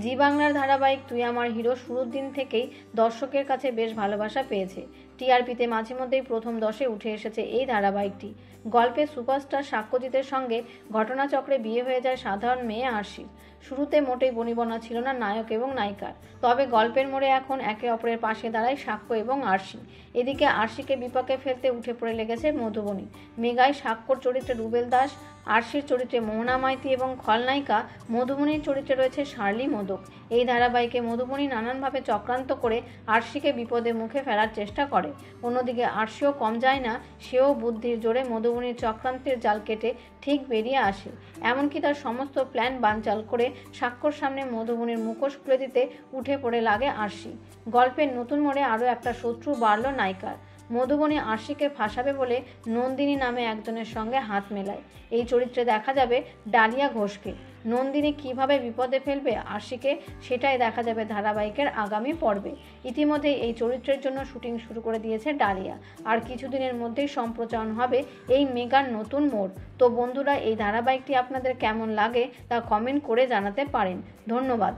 জি বাংলার ধারাবাহিক তুই আমার হিরো শুরুর দিন থেকেই দর্শকের কাছে বেশ ভালোবাসা পেয়েছে। টিআরপিতে মাঝে মধ্যেই প্রথম 10-এ উঠে এসেছে এই ধারাবাহিকটি। গল্পে সুপারস্টার সাক্ষ্যজিতের সঙ্গে ঘটনাচক্রে বিয়ে হয়ে যায় সাধারণ মেয়ে আরশির। শুরুতে মোটেই বনিবনা ছিল না নায়ক এবং নায়িকার, তবে গল্পের মোড়ে এখন একে অপরের পাশে দাঁড়ায় সাক্ষ্য এবং আরশি। এদিকে আরশিকে বিপাকে ফেলতে উঠে পড়ে লেগেছে মধুবনী। মেগায় সাক্ষ্যর চরিত্রে রুবেল দাস, আরশির চরিত্রে মোহনা মাইতি এবং খলনায়িকা মধুবনীর চরিত্রে রয়েছে শার্লি মোদক। এই ধারাবাহিকে মধুবনী নানানভাবে চক্রান্ত করে আরশিকে বিপদের মুখে ফেলার চেষ্টা করে। অন্যদিকে আরশিও কম যায় না, সেও বুদ্ধির জোরে মধুবনীর চক্রান্তের জাল কেটে ঠিক বেরিয়ে আসে। এমনকি তার সমস্ত প্ল্যান বানচাল করে সাক্ষ্যর সামনে মধুবনীর মুখোশ খুলে দিতে উঠে পড়ে লাগে আরশি। গল্পের নতুন মোড়ে আরও একটা শত্রু বাড়ল নায়িকার। মধুবনী আরশিকে ফাঁসাবে বলে নন্দিনী নামে একজনের সঙ্গে হাত মেলায়। এই চরিত্রে দেখা যাবে ডালিয়া ঘোষকে। নন্দিনী কিভাবে বিপদে ফেলবে আরশিকে, সেটাই দেখা যাবে ধারাবাহিকের আগামী পর্বে। ইতিমধ্যে এই চরিত্রের জন্য শুটিং শুরু করে দিয়েছে ডালিয়া, আর কিছুদিনের মধ্যেই সম্প্রচারণ হবে এই মেগার নতুন মোড়। তো বন্ধুরা, এই ধারাবাহিকটি আপনাদের কেমন লাগে তা কমেন্ট করে জানাতে পারেন। ধন্যবাদ।